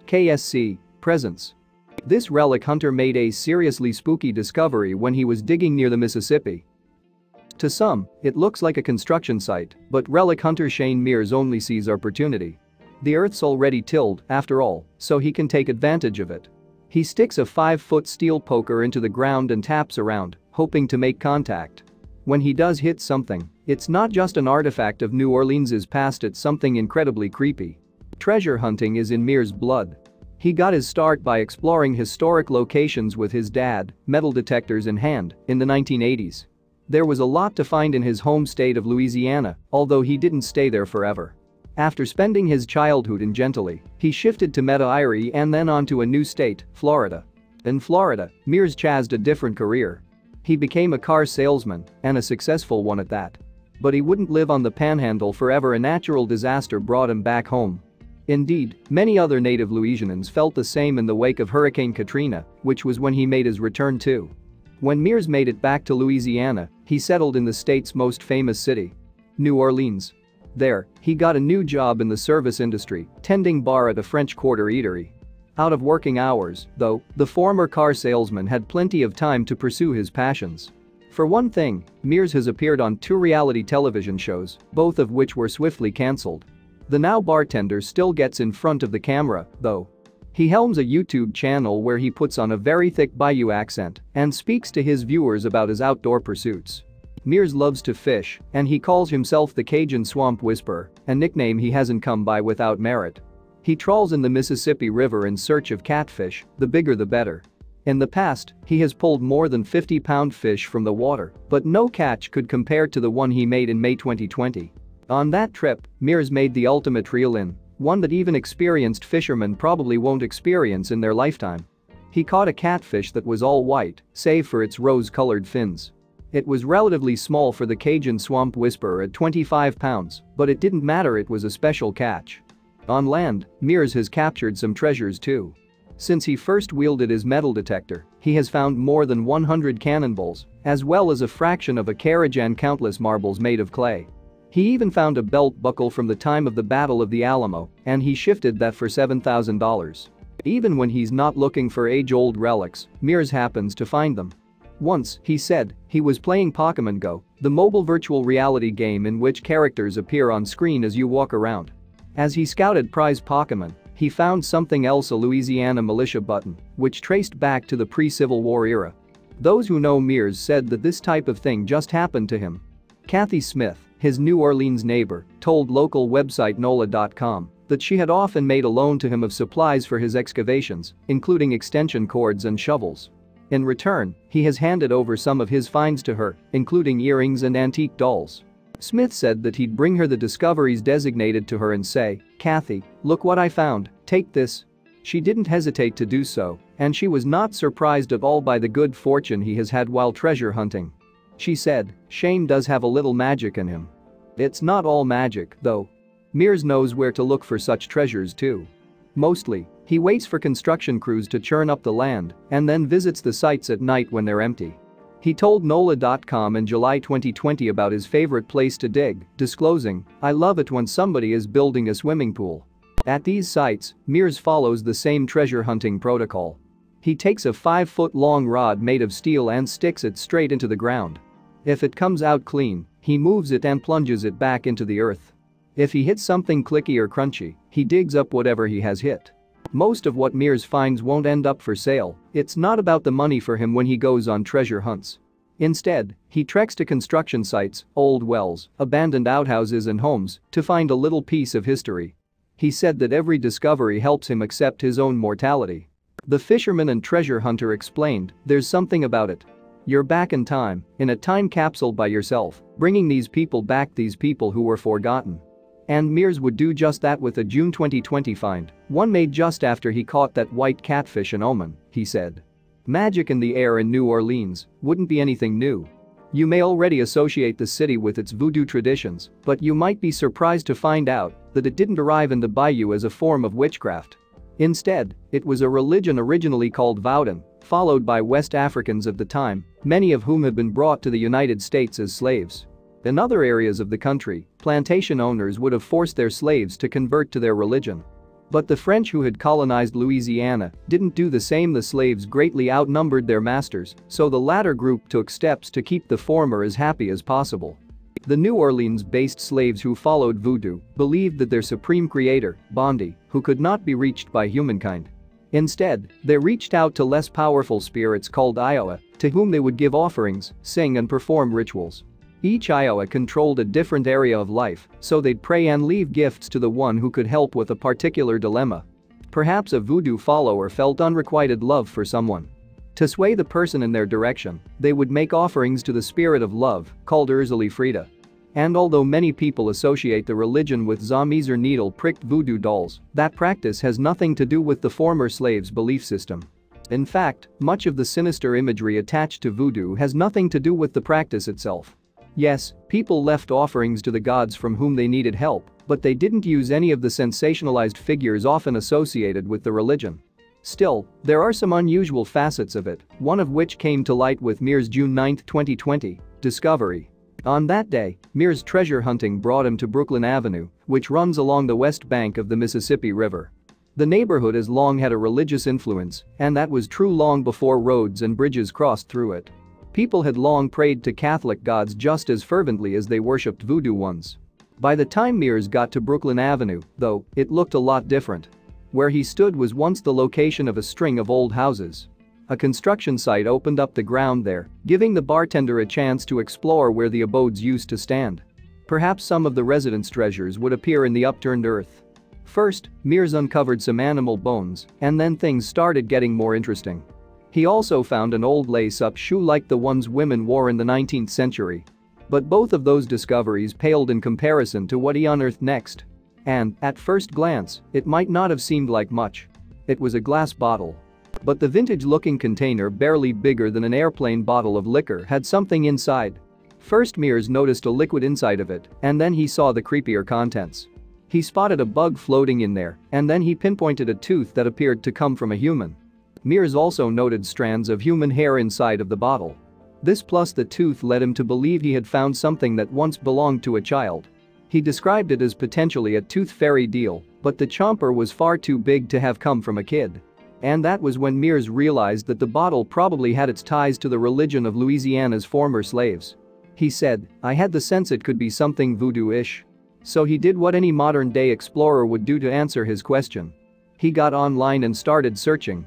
KSC, presence. This relic hunter made a seriously spooky discovery when he was digging near the Mississippi. To some, it looks like a construction site, but relic hunter Shane Mears only sees opportunity. The earth's already tilled, after all, so he can take advantage of it. He sticks a 5-foot steel poker into the ground and taps around, hoping to make contact. When he does hit something, it's not just an artifact of New Orleans' past, it's something incredibly creepy. Treasure hunting is in Mears' blood. He got his start by exploring historic locations with his dad, metal detectors in hand, in the 1980s. There was a lot to find in his home state of Louisiana, although he didn't stay there forever. After spending his childhood in Gentilly, he shifted to Meta-Irie and then on to a new state, Florida. In Florida, Mears chased a different career. He became a car salesman, and a successful one at that. But he wouldn't live on the panhandle forever. A natural disaster brought him back home. Indeed, many other native Louisianans felt the same in the wake of Hurricane Katrina, which was when he made his return too. When Mears made it back to Louisiana, he settled in the state's most famous city, New Orleans. There, he got a new job in the service industry, tending bar at a French Quarter eatery. Out of working hours, though, the former car salesman had plenty of time to pursue his passions. For one thing, Mears has appeared on 2 reality television shows, both of which were swiftly cancelled. The now bartender still gets in front of the camera, though. He helms a YouTube channel where he puts on a very thick Bayou accent and speaks to his viewers about his outdoor pursuits. Mears loves to fish, and he calls himself the Cajun Swamp Whisperer, a nickname he hasn't come by without merit. He trawls in the Mississippi River in search of catfish, the bigger the better. In the past, he has pulled more than 50-pound fish from the water, but no catch could compare to the one he made in May 2020. On that trip, Mears made the ultimate reel-in, one that even experienced fishermen probably won't experience in their lifetime. He caught a catfish that was all white, save for its rose-colored fins. It was relatively small for the Cajun Swamp Whisperer at 25 pounds, but it didn't matter, it was a special catch. On land, Mears has captured some treasures too. Since he first wielded his metal detector, he has found more than 100 cannonballs, as well as a fraction of a carriage and countless marbles made of clay. He even found a belt buckle from the time of the Battle of the Alamo, and he shifted that for $7,000. Even when he's not looking for age-old relics, Mears happens to find them. Once, he said, he was playing Pokémon Go, the mobile virtual reality game in which characters appear on screen as you walk around. As he scouted prize Pokémon, he found something else, a Louisiana militia button, which traced back to the pre-Civil War era. Those who know Mears said that this type of thing just happened to him. Kathy Smith, his New Orleans neighbor, told local website NOLA.com that she had often made a loan to him of supplies for his excavations, including extension cords and shovels. In return, he has handed over some of his finds to her, including earrings and antique dolls. Smith said that he'd bring her the discoveries designated to her and say, "Kathy, look what I found, take this." She didn't hesitate to do so, and she was not surprised at all by the good fortune he has had while treasure hunting. She said, "Shane does have a little magic in him." It's not all magic, though. Mears knows where to look for such treasures too. Mostly, he waits for construction crews to churn up the land and then visits the sites at night when they're empty. He told NOLA.com in July 2020 about his favorite place to dig, disclosing, "I love it when somebody is building a swimming pool." At these sites, Mears follows the same treasure hunting protocol. He takes a 5-foot-long rod made of steel and sticks it straight into the ground. If it comes out clean, he moves it and plunges it back into the earth. If he hits something clicky or crunchy, he digs up whatever he has hit. Most of what Mears finds won't end up for sale. It's not about the money for him when he goes on treasure hunts. Instead, he treks to construction sites, old wells, abandoned outhouses and homes to find a little piece of history. He said that every discovery helps him accept his own mortality. The fisherman and treasure hunter explained, "There's something about it. You're back in time, in a time capsule by yourself, bringing these people back, these people who were forgotten." And Mears would do just that with a June 2020 find, one made just after he caught that white catfish in Oman, he said. Magic in the air in New Orleans wouldn't be anything new. You may already associate the city with its voodoo traditions, but you might be surprised to find out that it didn't arrive in the bayou as a form of witchcraft. Instead, it was a religion originally called Vaudin, followed by West Africans of the time, many of whom had been brought to the United States as slaves. In other areas of the country, plantation owners would have forced their slaves to convert to their religion. But the French who had colonized Louisiana didn't do the same. The slaves greatly outnumbered their masters, so the latter group took steps to keep the former as happy as possible. The New Orleans-based slaves who followed voodoo believed that their supreme creator, Bondi, who could not be reached by humankind. Instead, they reached out to less powerful spirits called Iowa, to whom they would give offerings, sing and perform rituals. Each Iowa controlled a different area of life, so they'd pray and leave gifts to the one who could help with a particular dilemma. Perhaps a voodoo follower felt unrequited love for someone. To sway the person in their direction, they would make offerings to the spirit of love, called Urzali Frida. And although many people associate the religion with zombies or needle-pricked voodoo dolls, that practice has nothing to do with the former slaves' belief system. In fact, much of the sinister imagery attached to voodoo has nothing to do with the practice itself. Yes, people left offerings to the gods from whom they needed help, but they didn't use any of the sensationalized figures often associated with the religion. Still, there are some unusual facets of it, one of which came to light with Mears' June 9, 2020, discovery. On that day, Mears' treasure hunting brought him to Brooklyn Avenue, which runs along the west bank of the Mississippi River. The neighborhood has long had a religious influence, and that was true long before roads and bridges crossed through it. People had long prayed to Catholic gods just as fervently as they worshipped voodoo ones. By the time Mears got to Brooklyn Avenue, though, it looked a lot different. Where he stood was once the location of a string of old houses. A construction site opened up the ground there, giving the bartender a chance to explore where the abodes used to stand. Perhaps some of the residents' treasures would appear in the upturned earth. First, Mears uncovered some animal bones, and then things started getting more interesting. He also found an old lace-up shoe like the ones women wore in the 19th century. But both of those discoveries paled in comparison to what he unearthed next. And, at first glance, it might not have seemed like much. It was a glass bottle. But the vintage-looking container, barely bigger than an airplane bottle of liquor, had something inside. First Mears noticed a liquid inside of it, and then he saw the creepier contents. He spotted a bug floating in there, and then he pinpointed a tooth that appeared to come from a human. Mears also noted strands of human hair inside of the bottle. This plus the tooth led him to believe he had found something that once belonged to a child. He described it as potentially a tooth fairy deal, but the chomper was far too big to have come from a kid. And that was when Mears realized that the bottle probably had its ties to the religion of Louisiana's former slaves. He said, "I had the sense it could be something voodoo-ish." So he did what any modern-day explorer would do to answer his question. He got online and started searching.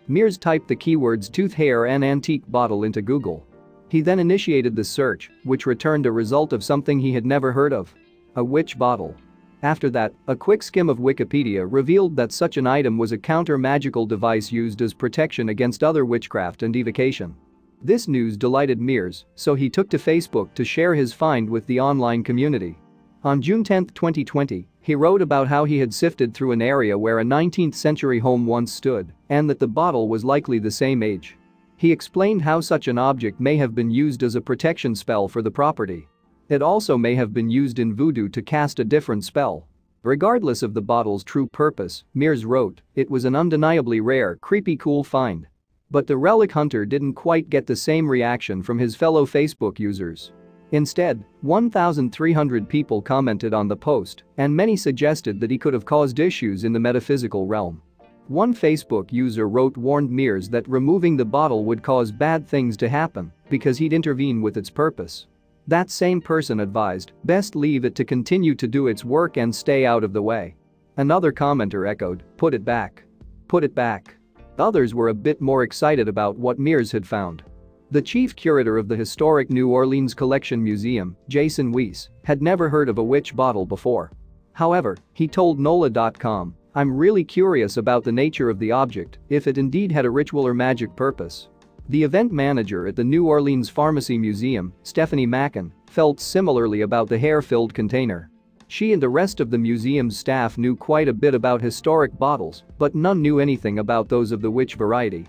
Mears typed the keywords tooth hair and antique bottle into Google. He then initiated the search, which returned a result of something he had never heard of. A witch bottle. After that, a quick skim of Wikipedia revealed that such an item was a counter-magical device used as protection against other witchcraft and evocation. This news delighted Mears, so he took to Facebook to share his find with the online community. On June 10, 2020, he wrote about how he had sifted through an area where a 19th century home once stood, and that the bottle was likely the same age. He explained how such an object may have been used as a protection spell for the property. It also may have been used in voodoo to cast a different spell. Regardless of the bottle's true purpose, Mears wrote, it was an undeniably rare, creepy cool find. But the relic hunter didn't quite get the same reaction from his fellow Facebook users. Instead, 1,300 people commented on the post, and many suggested that he could have caused issues in the metaphysical realm. One Facebook user warned Mears that removing the bottle would cause bad things to happen because he'd intervene with its purpose. That same person advised, best leave it to continue to do its work and stay out of the way. Another commenter echoed, put it back. Put it back. Others were a bit more excited about what Mears had found. The chief curator of the historic New Orleans Collection Museum, Jason Weiss, had never heard of a witch bottle before. However, he told NOLA.com, I'm really curious about the nature of the object, if it indeed had a ritual or magic purpose. The event manager at the New Orleans Pharmacy Museum, Stephanie Mackin, felt similarly about the hair-filled container. She and the rest of the museum's staff knew quite a bit about historic bottles, but none knew anything about those of the witch variety.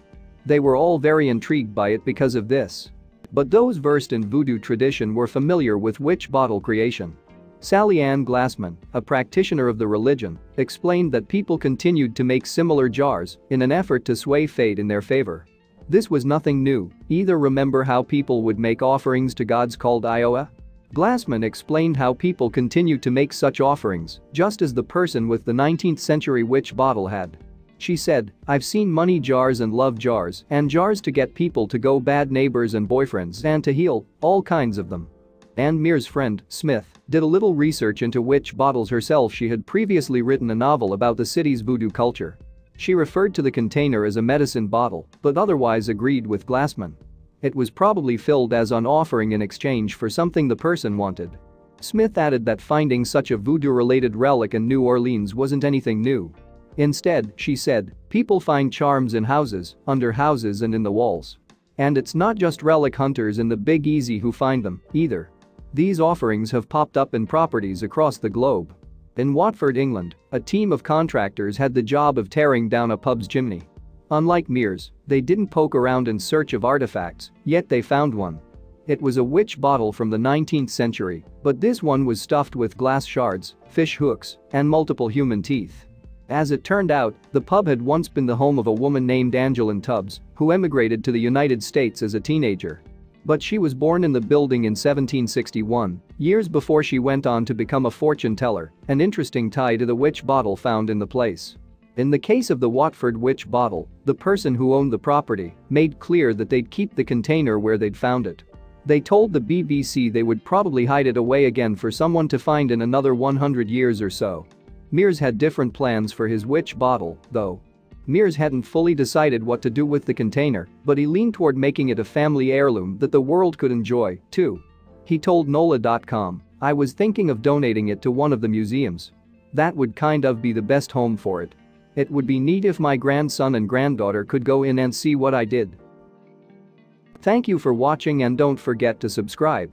They were all very intrigued by it because of this. But those versed in voodoo tradition were familiar with witch bottle creation. Sally Ann Glassman, a practitioner of the religion, explained that people continued to make similar jars in an effort to sway fate in their favor. This was nothing new, either remember how people would make offerings to gods called Iowa? Glassman explained how people continued to make such offerings, just as the person with the 19th century witch bottle had. She said, "I've seen money jars and love jars and jars to get people to go, bad neighbors and boyfriends and to heal, all kinds of them." And Mears' friend, Smith, did a little research into witch bottles herself. She had previously written a novel about the city's voodoo culture. She referred to the container as a medicine bottle, but otherwise agreed with Glassman. It was probably filled as an offering in exchange for something the person wanted. Smith added that finding such a voodoo-related relic in New Orleans wasn't anything new. Instead, she said, people find charms in houses, under houses and in the walls. And it's not just relic hunters in the Big Easy who find them, either. These offerings have popped up in properties across the globe. In Watford, England, a team of contractors had the job of tearing down a pub's chimney. Unlike Mears, they didn't poke around in search of artifacts, yet they found one. It was a witch bottle from the 19th century, but this one was stuffed with glass shards, fish hooks, and multiple human teeth. As it turned out, the pub had once been the home of a woman named Angeline Tubbs, who emigrated to the United States as a teenager. But she was born in the building in 1761, years before she went on to become a fortune teller, an interesting tie to the witch bottle found in the place. In the case of the Watford witch bottle, the person who owned the property made clear that they'd keep the container where they'd found it. They told the BBC they would probably hide it away again for someone to find in another 100 years or so. Mears had different plans for his witch bottle, though. Mears hadn't fully decided what to do with the container, but he leaned toward making it a family heirloom that the world could enjoy, too. He told NOLA.com, "I was thinking of donating it to one of the museums. That would kind of be the best home for it. It would be neat if my grandson and granddaughter could go in and see what I did." Thank you for watching and don't forget to subscribe.